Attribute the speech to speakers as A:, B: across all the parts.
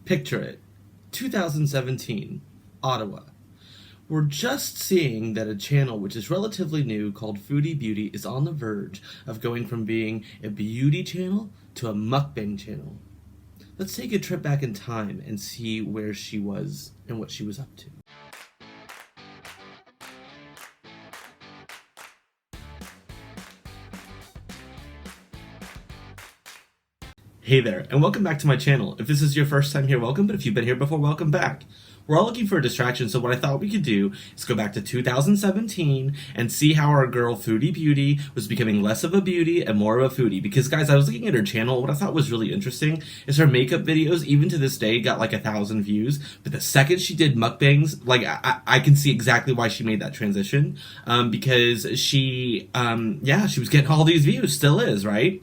A: Picture it. 2017, Ottawa. We're just seeing that a channel which is relatively new called Foodie Beauty is on the verge of going from being a beauty channel to a mukbang channel. Let's take a trip back in time and see where she was and what she was up to. Hey there, and welcome back to my channel. If this is your first time here, welcome, but if you've been here before, welcome back. We're all looking for a distraction, so what I thought we could do is go back to 2017 and see how our girl Foodie Beauty was becoming less of a beauty and more of a foodie. Because guys, I was looking at her channel, what I thought was really interesting is her makeup videos, even to this day, got like 1,000 views, but the second she did mukbangs, like I can see exactly why she made that transition, because she was getting all these views, still is, right?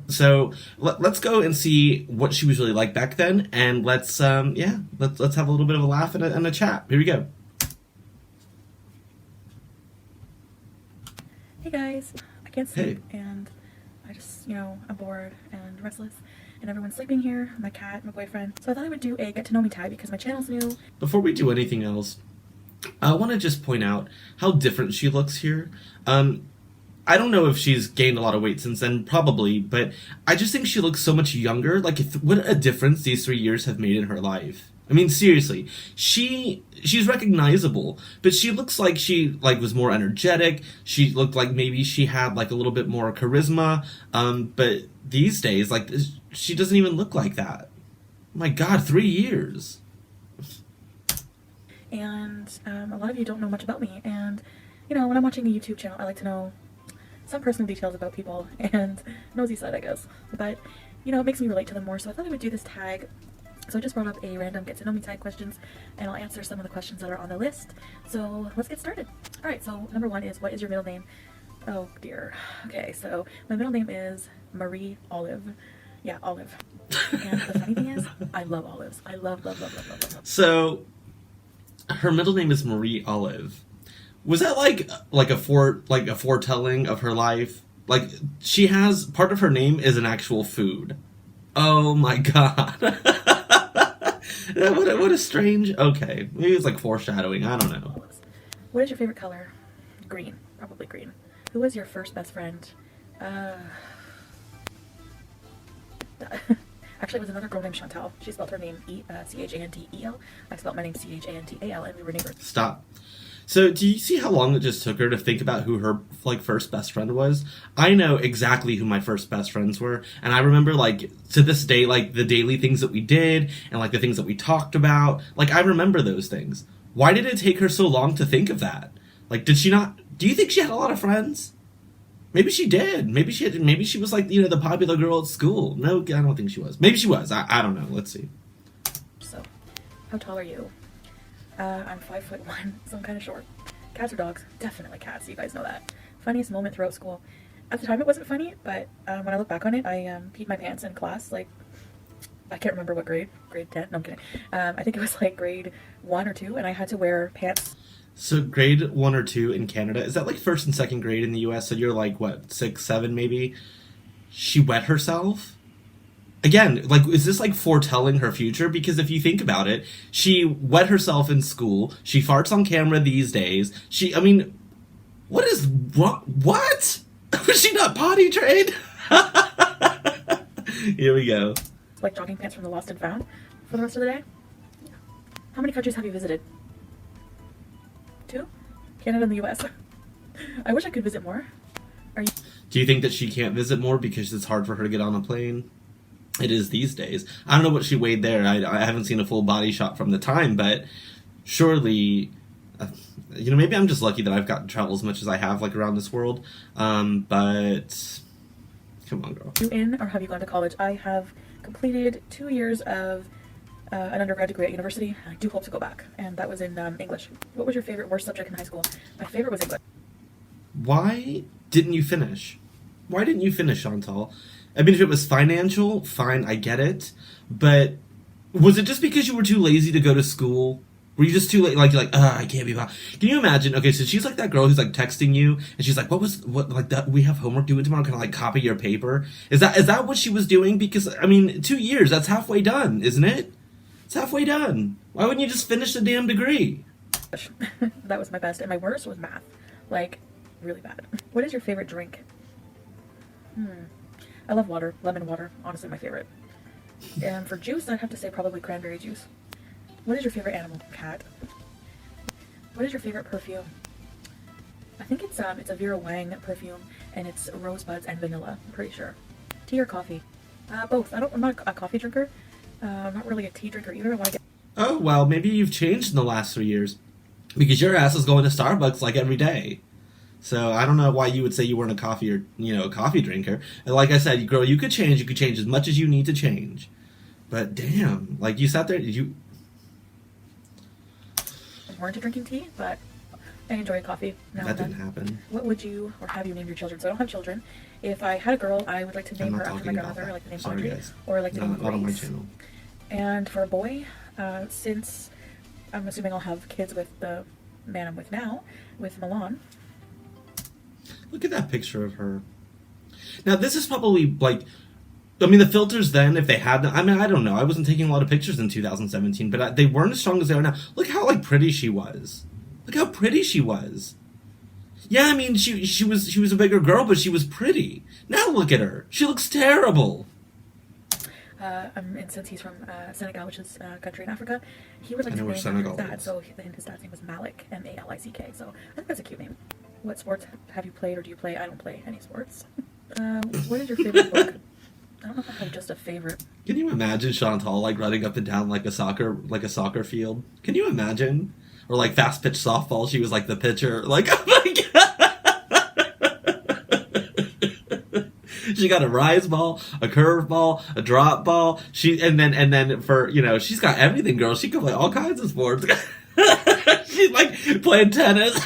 A: So let's go and see what she was really like back then, and let's have a little bit of a laugh and a chat. Here we go.
B: Hey guys, I can't sleep, and I just, I'm bored and restless, and everyone's sleeping here, my cat, my boyfriend, so I thought I would do a get to know me tag because my channel's new.
A: Before we do anything else, I want to just point out how different she looks here. I don't know if she's gained a lot of weight since then, probably, but I just think she looks so much younger. Like, what a difference these 3 years have made in her life. I mean, seriously, she's recognizable, but she looks like she was more energetic. She looked like maybe she had like a little bit more charisma. But these days, she doesn't even look like that. My God, 3 years.
B: And a lot of you don't know much about me, and when I'm watching a YouTube channel, I like to know some personal details about people, and nosy side, I guess, but it makes me relate to them more, so I thought I would do this tag. So I just brought up a random get to know me tag questions, and I'll answer some of the questions that are on the list. So let's get started. Alright, so number one is, what is your middle name? Oh dear. Okay, so my middle name is Marie Olive. Yeah, Olive. And the funny thing is, I love olives. I love.
A: So her middle name is Marie Olive. Was that like a foretelling of her life? Like, she has, part of her name is an actual food. Oh my God. what a strange, okay. Maybe it's like foreshadowing, I don't know.
B: What is your favorite color? Green, probably green. Who was your first best friend? Actually, it was another girl named Chantal. She spelled her name C-H-A-N-T-E-L. I spelled my name C-H-A-N-T-A-L, and we were neighbors.
A: Stop. So, do you see how long it just took her to think about who her, first best friend was? I know exactly who my first best friends were, and I remember, to this day, the daily things that we did, and, the things that we talked about. I remember those things. Why did it take her so long to think of that? Did she not... Do you think she had a lot of friends? Maybe she did. Maybe she was, the popular girl at school. No, I don't think she was. Maybe she was. I don't know. Let's see.
B: So, how tall are you? I'm 5'1", so I'm kind of short. Cats or dogs? Definitely cats, you guys know that. Funniest moment throughout school? At the time it wasn't funny, but when I look back on it, I peed my pants in class, I can't remember what grade 10, no I'm kidding. I think it was grade 1 or 2, and I had to wear pants.
A: So grade 1 or 2 in Canada, is that first and second grade in the US? So you're what, 6, 7 maybe? She wet herself? Again, is this foretelling her future? Because if you think about it, she wet herself in school. She farts on camera these days. What is wrong? What? Was she not potty trained? Here we go.
B: Jogging pants from the lost and found for the rest of the day. How many countries have you visited? 2? Canada and the US. I wish I could visit more.
A: Do you think that she can't visit more because it's hard for her to get on a plane? It is these days. I don't know what she weighed there. I haven't seen a full body shot from the time, but surely, maybe I'm just lucky that I've gotten to travel as much as I have, around this world. But come on, girl.
B: You in or have you gone to college? I have completed 2 years of an undergrad degree at university. I do hope to go back, and that was in English. What was your favorite worst subject in high school? My favorite was English.
A: Why didn't you finish? Why didn't you finish, Chantal? I mean, if it was financial, fine, I get it. But was it just because you were too lazy to go to school? Were you just too late? You're I can't be bothered. Can you imagine? Okay, so she's that girl who's texting you, and she's that we have homework due tomorrow. Can I copy your paper? Is that what she was doing? Because 2 years, that's halfway done, isn't it? It's halfway done. Why wouldn't you just finish the damn degree?
B: That was my best, and my worst was math. Like, really bad. What is your favorite drink? I love water. Lemon water. Honestly, my favorite. And for juice, I'd have to say probably cranberry juice. What is your favorite animal? Cat. What is your favorite perfume? I think it's a Vera Wang perfume, and it's rosebuds and vanilla. I'm pretty sure. Tea or coffee? Both. I'm not a coffee drinker. I'm not really a tea drinker either. I want to get.
A: Oh, well, maybe you've changed in the last 3 years. Because your ass is going to Starbucks like every day. So I don't know why you would say you weren't a coffee or, a coffee drinker. And like I said, girl, you could change. You could change as much as you need to change. But damn, like you sat there, did you...
B: I'm more into drinking tea, but I enjoy coffee now
A: That
B: and then.
A: didn't happen.
B: What would you, or have you named your children? So I don't have children. If I had a girl, I would like to name
A: I'm
B: her
A: not
B: after my
A: talking about
B: grandmother,
A: that.
B: like the name
A: Sorry,
B: Audrey,
A: guys.
B: or like the name
A: Not on my
B: Grace.
A: channel.
B: And for a boy, since I'm assuming I'll have kids with the man I'm with now, with Milan.
A: Look at that picture of her. Now, this is probably, like... I mean, the filters then, if they had... I mean, I don't know. I wasn't taking a lot of pictures in 2017, but they weren't as strong as they are now. Look how, like, pretty she was. Look how pretty she was. Yeah, I mean, she was a bigger girl, but she was pretty. Now look at her. She looks terrible.
B: And since he's from Senegal, which is a country in Africa, he would like to
A: where
B: name
A: Senegal
B: his dad.
A: is.
B: So his dad's name was Malik, Malick. So I think that's a cute name. What sports have you played or do you play? I don't play any sports. What is your favorite book? I don't know if I have just a favorite.
A: Can you imagine Chantal, like, running up and down like a soccer field? Can you imagine? Or, like, fast pitch softball, she was, like, the pitcher. Like, oh my god! She got a rise ball, a curve ball, a drop ball. And then for, she's got everything, girl. She can play all kinds of sports. She's, like, playing tennis.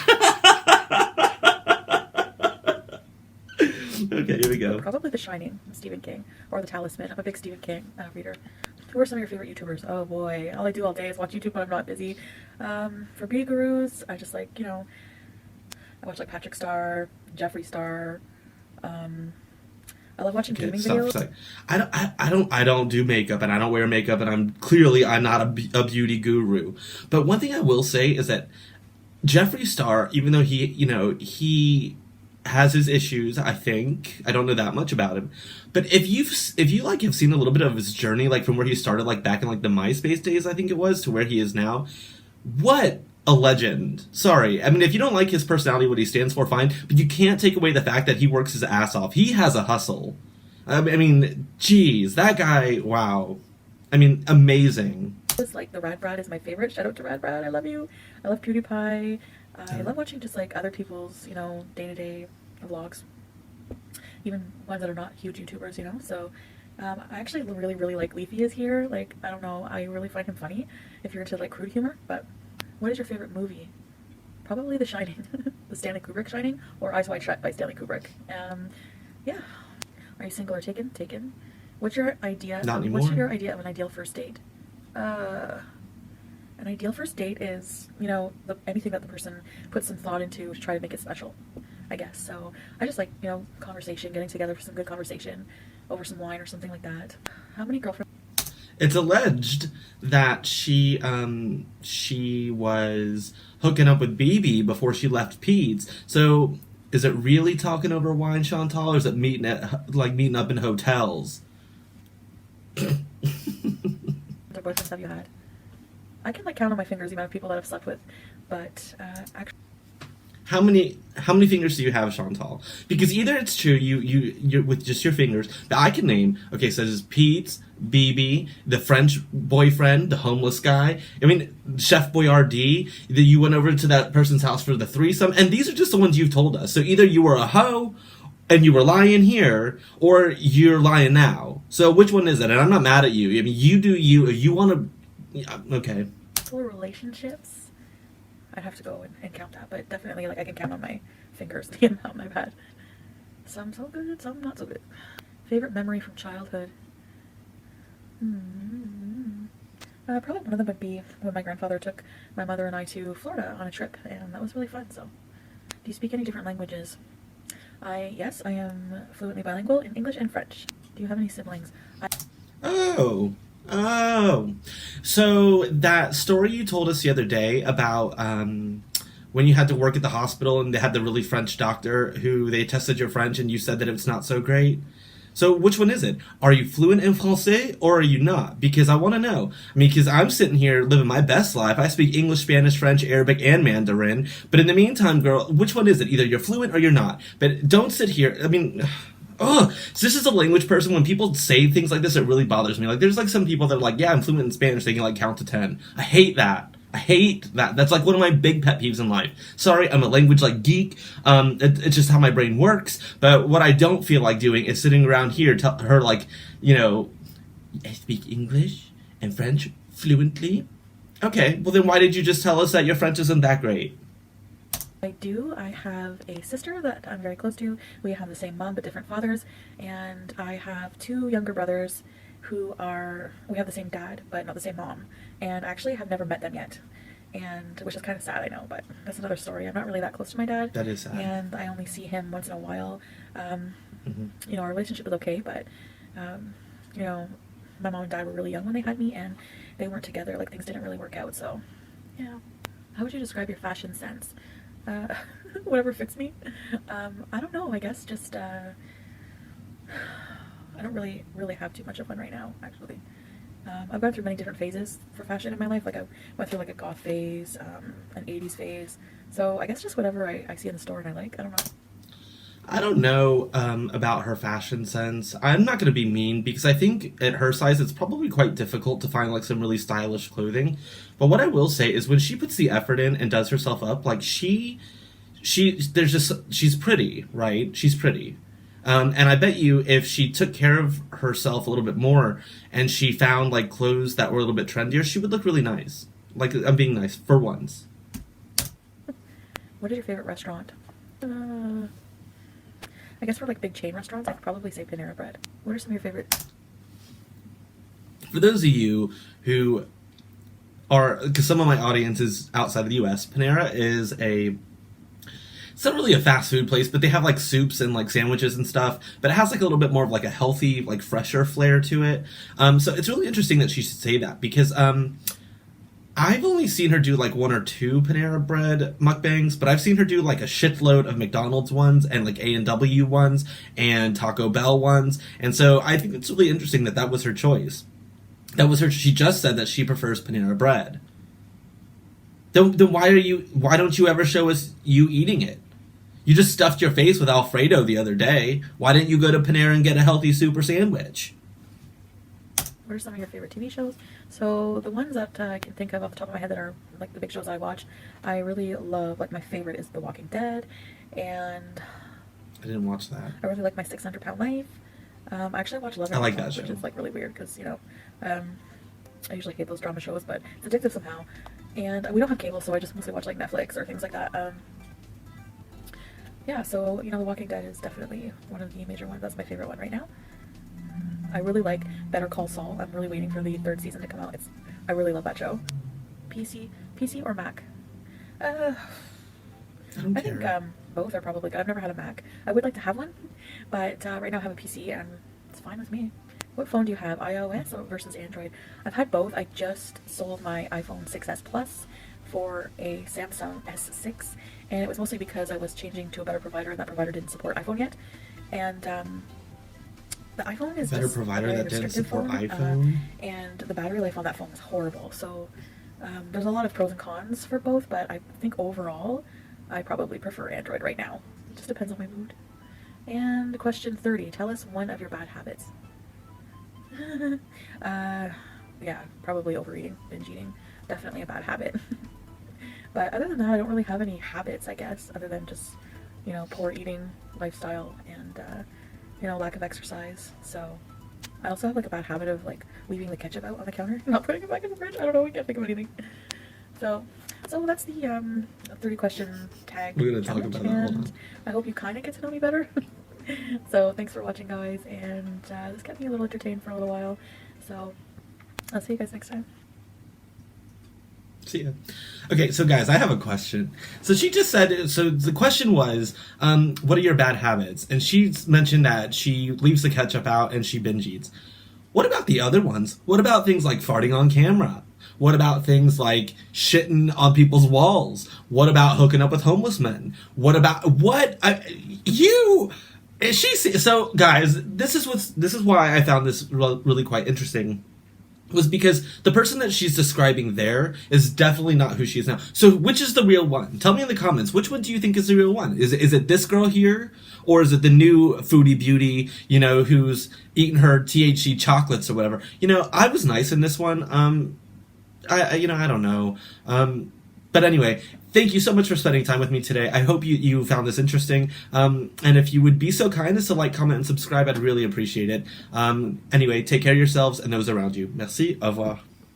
A: Okay, here we go.
B: Probably The Shining, Stephen King, or The Talisman. I'm a big Stephen King reader. Who are some of your favorite YouTubers? Oh boy, all I do all day is watch YouTube when I'm not busy. For beauty gurus, I just like, I watch like Patrick Star, Jeffree Star. I love watching gaming videos.
A: Stop. I don't do makeup, and I don't wear makeup, and I'm not a beauty guru. But one thing I will say is that Jeffree Star, even though he has his issues, I think. I don't know that much about him. But if you like have seen a little bit of his journey, like from where he started, like back in like the MySpace days, I think it was, to where he is now, what a legend. Sorry. I mean, if you don't like his personality, what he stands for, fine. But you can't take away the fact that he works his ass off. He has a hustle. I mean, geez, that guy, wow. I mean, amazing.
B: Like the Rad Brad is my favorite. Shout out to Rad Brad. I love you. I love PewDiePie. I love watching just like other people's, day-to-day vlogs. Even ones that are not huge YouTubers, So I actually really, really like Leafy is here. Like, I don't know, I really find him funny if you're into like crude humor. But what is your favorite movie? Probably The Shining. The Stanley Kubrick Shining, or Eyes Wide Shut by Stanley Kubrick. Yeah. Are you single or taken? Taken. What's your idea?
A: Not anymore.
B: What's your idea of an ideal first date? An ideal first date is, anything that the person puts some thought into to try to make it special, I guess. So I just like, conversation, getting together for some good conversation over some wine or something like that. How many girlfriends?
A: It's alleged that she was hooking up with BB before she left Peds. So is it really talking over wine, Chantal, or is it meeting up in hotels?
B: What boyfriends have you had? I can count on my fingers the amount of people that I've slept with, but actually.
A: How many fingers do you have, Chantal? Because either it's true, you're with just your fingers, but I can name, okay, so there's Pete, BB, the French boyfriend, the homeless guy, I mean, Chef Boyardee, that you went over to that person's house for the threesome, and these are just the ones you've told us. So either you were a hoe, and you were lying here, or you're lying now. So which one is it? And I'm not mad at you. I mean, you do you, if you want to, yeah, okay.
B: For relationships, I'd have to go and count that, but definitely, I can count on my fingers the amount I've had. Some so good, some not so good. Favorite memory from childhood? Probably one of them would be when my grandfather took my mother and I to Florida on a trip, and that was really fun. So, do you speak any different languages? Yes, I am fluently bilingual in English and French. Do you have any siblings?
A: Oh, Oh, so that story you told us the other day about when you had to work at the hospital and they had the really French doctor who they tested your French and you said that it's not so great. So which one is it? Are you fluent in Francais or are you not? Because I want to know. I mean, because I'm sitting here living my best life. I speak English, Spanish, French, Arabic, and Mandarin. But in the meantime, girl, which one is it? Either you're fluent or you're not. But don't sit here. I mean, oh, so this is a language person. When people say things like this, it really bothers me. Like, there's like some people that are like, yeah, I'm fluent in Spanish. They can like count to 10. I hate that. I hate that. That's like one of my big pet peeves in life. Sorry, I'm a language like geek. It's just how my brain works. But what I don't feel like doing is sitting around here tell her like, I speak English and French fluently. Okay, well then why did you just tell us that your French isn't that great?
B: I do. I have a sister that I'm very close to. We have the same mom but different fathers, and I have two younger brothers we have the same dad but not the same mom, and actually have never met them yet, and which is kind of sad, I know, but that's another story. I'm not really that close to my dad.
A: That is sad.
B: And I only see him once in a while. Our relationship is okay, but my mom and dad were really young when they had me, and they weren't together. Like, things didn't really work out, so yeah. How would you describe your fashion sense? Whatever fits me. I don't know, I guess just I don't really have too much of one right now, actually. I've gone through many different phases for fashion in my life. Like, I went through like a goth phase, an 80s phase. So I guess just whatever I see in the store and I like. I don't know.
A: I don't know about her fashion sense. I'm not going to be mean because I think at her size it's probably quite difficult to find like some really stylish clothing. But what I will say is when she puts the effort in and does herself up, like she's pretty, right? She's pretty. And I bet you if she took care of herself a little bit more and she found like clothes that were a little bit trendier, she would look really nice. Like, I'm being nice for once.
B: What is your favorite restaurant? I guess for like big chain restaurants, I'd probably say Panera Bread. What are some of your favorites?
A: For those of you who are, because some of my audience is outside of the U.S., Panera is it's not really a fast food place, but they have like soups and like sandwiches and stuff, but it has like a little bit more of like a healthy, like fresher flair to it. So it's really interesting that she should say that because I've only seen her do like one or two Panera Bread mukbangs, but I've seen her do like a shitload of McDonald's ones and like A&W ones and Taco Bell ones. And so I think it's really interesting that was her choice. She just said that she prefers Panera Bread. Then why don't you ever show us you eating it? You just stuffed your face with Alfredo the other day. Why didn't you go to Panera and get a healthy super sandwich?
B: What are some of your favorite TV shows? So the ones that I can think of off the top of my head that are like the big shows I watch, I really love, like my favorite is The Walking Dead, and
A: I didn't watch that.
B: I really like My 600-Pound Life. I actually watch Love and
A: I like
B: Hip Hop,
A: that show.
B: which is like really weird because I usually hate those drama shows, but it's addictive somehow. And we don't have cable, so I just mostly watch like Netflix or things like that. Yeah, so The Walking Dead is definitely one of the major ones. That's my favorite one right now. I really like Better Call Saul. I'm really waiting for the third season to come out. I really love that show. PC or Mac?
A: I don't
B: care. I think both are probably good. I've never had a Mac. I would like to have one, but right now I have a PC and it's fine with me. What phone do you have, iOS versus Android? I've had both. I just sold my iPhone 6s Plus for a Samsung S6, and it was mostly because I was changing to a better provider, and that provider didn't support iPhone yet. And the iPhone is
A: better
B: just
A: provider
B: a very
A: that didn't
B: restrictive
A: support
B: phone,
A: iPhone.
B: And the battery life on that phone is horrible. So there's a lot of pros and cons for both, but I think overall I probably prefer Android right now. It just depends on my mood. And question 30, tell us one of your bad habits. Yeah, probably overeating, binge eating. Definitely a bad habit. But other than that, I don't really have any habits, I guess, other than just, poor eating lifestyle and, lack of exercise. So I also have like a bad habit of like leaving the ketchup out on the counter, not putting it back in the fridge. I don't know, I can't think of anything. So that's the 30 question tag.
A: We're gonna talk about that. Hold on.
B: I hope you kind of get to know me better. So thanks for watching, guys, and this kept me a little entertained for a little while. So I'll see you guys next time.
A: See ya. Okay, so guys, I have a question. So she just said, so the question was, what are your bad habits? And she mentioned that she leaves the ketchup out and she binge eats. What about the other ones? What about things like farting on camera? What about things like shitting on people's walls? What about hooking up with homeless men? What about so guys, this is why I found this really quite interesting, was because the person that she's describing there is definitely not who she is now. So which is the real one? Tell me in the comments, which one do you think is the real one? Is it this girl here? Or is it the new Foodie Beauty, who's eating her THC chocolates or whatever? I was nice in this one. I don't know. But anyway, thank you so much for spending time with me today. I hope you found this interesting. And if you would be so kind as to like, comment, and subscribe, I'd really appreciate it. Anyway, take care of yourselves and those around you. Merci. Au revoir.